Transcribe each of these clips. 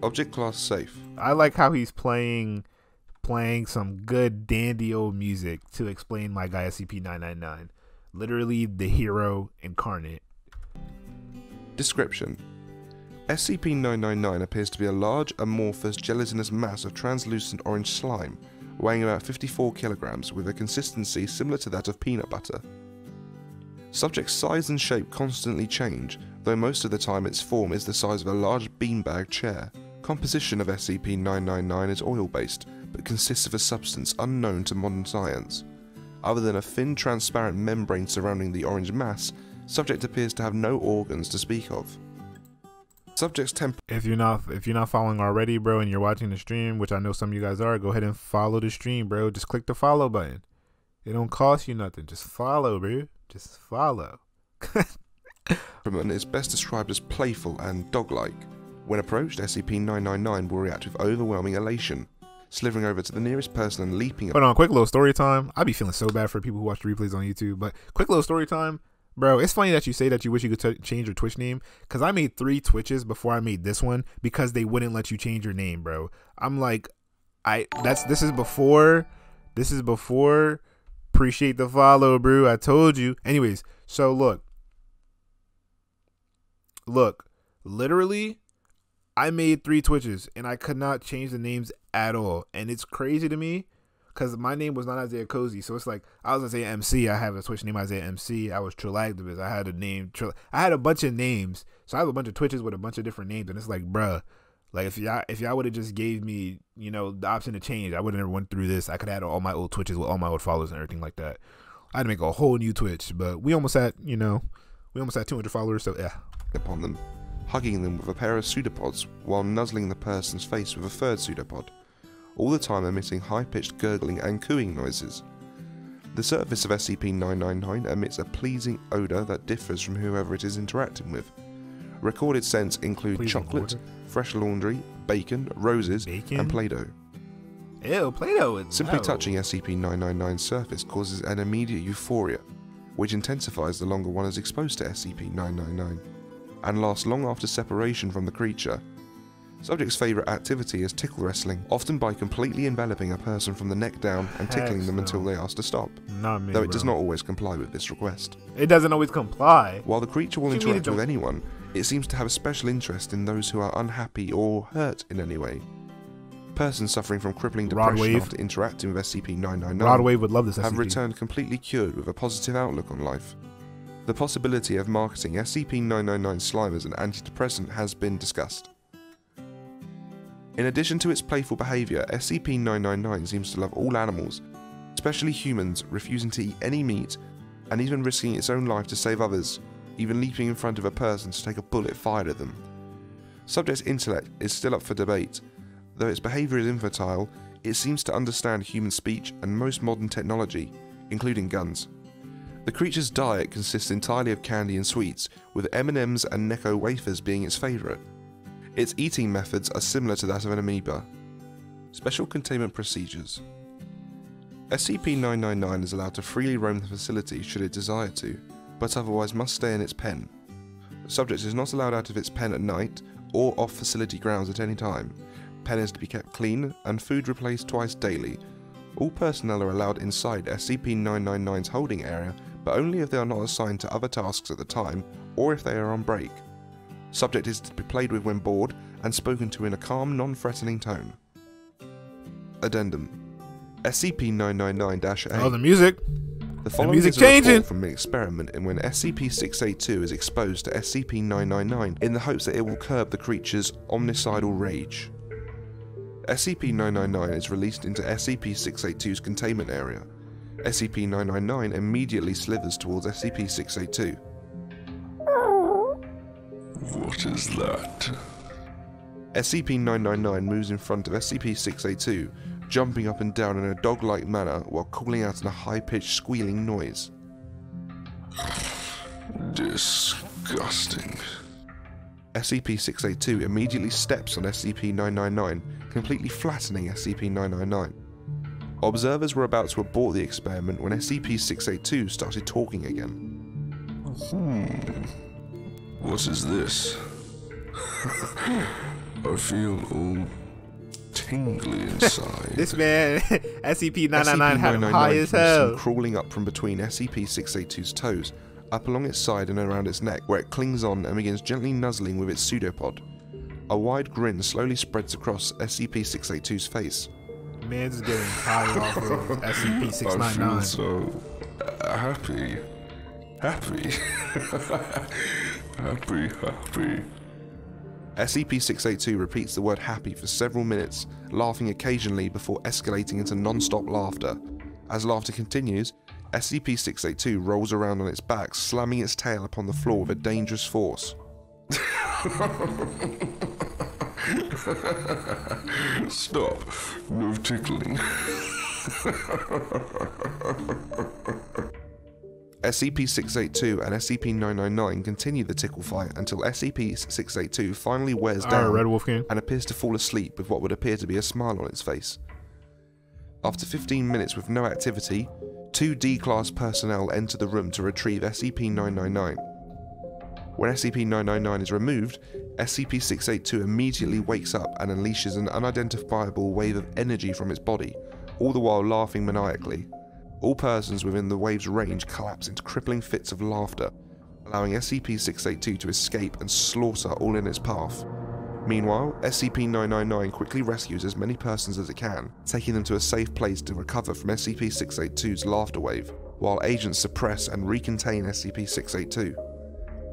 Object class safe. I like how he's playing some good dandy old music to explain my guy SCP-999. Literally the hero incarnate. Description. SCP-999 appears to be a large, amorphous, gelatinous mass of translucent orange slime, weighing about 54 kilograms with a consistency similar to that of peanut butter. Subject's size and shape constantly change, though most of the time its form is the size of a large beanbag chair. Composition of SCP-999 is oil-based, but consists of a substance unknown to modern science. Other than a thin, transparent membrane surrounding the orange mass, subject appears to have no organs to speak of. Subject's temper. If you're not following already, bro, and you're watching the stream, which I know some of you guys are, go ahead and follow the stream, bro. Just click the follow button. It don't cost you nothing. Just follow, bro. Just follow. Temperament is best described as playful and dog-like. When approached, SCP-999 will react with overwhelming elation, slithering over to the nearest person and leaping. Hold on, quick little story time. I be feeling so bad for people who watch the replays on YouTube, but quick little story time. Bro, it's funny that you say that you wish you could change your Twitch name, because I made 3 Twitches before I made this one because they wouldn't let you change your name, bro. I'm like, this is before, appreciate the follow, bro. I told you. Anyways, so look, literally, I made 3 Twitches and I could not change the names at all. And it's crazy to me because my name was not Isaiah Cozy. So it's like, I was Isaiah MC. I have a Twitch name Isaiah MC. I was Trillactivist. I had a name. I had a bunch of names. So I have a bunch of Twitches with a bunch of different names. And it's like, bruh, like if y'all would have just gave me, you know, the option to change, I would have never went through this. I could have had all my old Twitches with all my old followers and everything like that. I had to make a whole new Twitch, but we almost had 200 followers. So yeah. Upon them, hugging them with a pair of pseudopods while nuzzling the person's face with a third pseudopod, all the time emitting high-pitched gurgling and cooing noises. The surface of SCP-999 emits a pleasing odour that differs from whoever it is interacting with. Recorded scents include Pleasing chocolate, odor. fresh laundry, bacon, roses, and Play-Doh. Ew, Play-Doh is Simply no. touching SCP-999's surface causes an immediate euphoria, which intensifies the longer one is exposed to SCP-999, and lasts long after separation from the creature. Subject's favourite activity is tickle wrestling, often by completely enveloping a person from the neck down and tickling them until they ask to stop, Not me, though it bro. does not always comply with this request. It doesn't always comply. While the creature will What do you mean interact it with don't- anyone, it seems to have a special interest in those who are unhappy or hurt in any way. Persons suffering from crippling depression Rodwave. after interacting with SCP-999 Rodwave would love this have SCP. returned completely cured with a positive outlook on life. The possibility of marketing SCP-999 slime as an antidepressant has been discussed. In addition to its playful behaviour, SCP-999 seems to love all animals, especially humans, refusing to eat any meat, and even risking its own life to save others, even leaping in front of a person to take a bullet fired at them. Subject's intellect is still up for debate. Though its behaviour is infantile, it seems to understand human speech and most modern technology, including guns. The creature's diet consists entirely of candy and sweets, with M&Ms and Necco wafers being its favourite. Its eating methods are similar to that of an amoeba. Special containment procedures. SCP-999 is allowed to freely roam the facility should it desire to, but otherwise must stay in its pen. The subject is not allowed out of its pen at night or off facility grounds at any time. Pen is to be kept clean and food replaced twice daily. All personnel are allowed inside SCP-999's holding area, but only if they are not assigned to other tasks at the time or if they are on break. Subject is to be played with when bored and spoken to in a calm, non-threatening tone. Addendum. SCP-999-A. Oh, the music. The following music is a report changing. from an experiment in when SCP-682 is exposed to SCP-999 in the hopes that it will curb the creature's omnicidal rage. SCP-999 is released into SCP-682's containment area. SCP-999 immediately slithers towards SCP-682. What is that? SCP-999 moves in front of SCP-682, jumping up and down in a dog-like manner while calling out in a high-pitched squealing noise. Disgusting. SCP-682 immediately steps on SCP-999, completely flattening SCP-999. Observers were about to abort the experiment when SCP-682 started talking again. What is this? I feel all tingly inside. This man, SCP-999 had him SCP-999 high can be as seen hell. crawling up from between SCP-682's toes, up along its side and around its neck, where it clings on and begins gently nuzzling with its pseudopod. A wide grin slowly spreads across SCP-682's face. Man's getting high off of I feel SCP-699. so happy. Happy. Happy. SCP-682 repeats the word happy for several minutes, laughing occasionally before escalating into non-stop laughter. As laughter continues, SCP-682 rolls around on its back, slamming its tail upon the floor with a dangerous force. Stop. No tickling. SCP-682 and SCP-999 continue the tickle fight until SCP-682 finally wears Alright, down Red Wolf King. and appears to fall asleep with what would appear to be a smile on its face. After 15 minutes with no activity, 2 D-Class personnel enter the room to retrieve SCP-999. When SCP-999 is removed, SCP-682 immediately wakes up and unleashes an unidentifiable wave of energy from its body, all the while laughing maniacally. All persons within the wave's range collapse into crippling fits of laughter, allowing SCP-682 to escape and slaughter all in its path. Meanwhile, SCP-999 quickly rescues as many persons as it can, taking them to a safe place to recover from SCP-682's laughter wave, while agents suppress and recontain SCP-682.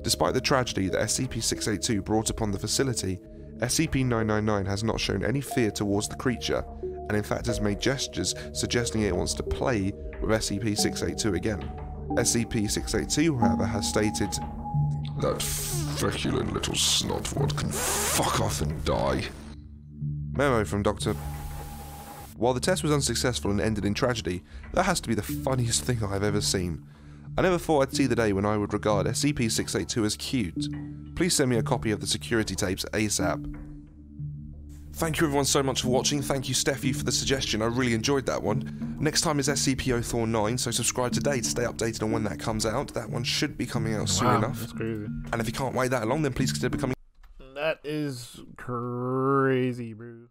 Despite the tragedy that SCP-682 brought upon the facility, SCP-999 has not shown any fear towards the creature, and in fact has made gestures suggesting it wants to play with SCP-682 again. SCP-682, however, has stated, That feculent little snotwad can fuck off and die. Memo from Dr. While the test was unsuccessful and ended in tragedy, that has to be the funniest thing I've ever seen. I never thought I'd see the day when I would regard SCP-682 as cute. Please send me a copy of the security tapes ASAP. Thank you everyone so much for watching. Thank you Steffi for the suggestion, I really enjoyed that one. Next time is SCP-049, so subscribe today to stay updated on when that comes out. That one should be coming out soon enough. That's crazy. And if you can't wait that long, then please consider becoming That is crazy, bro.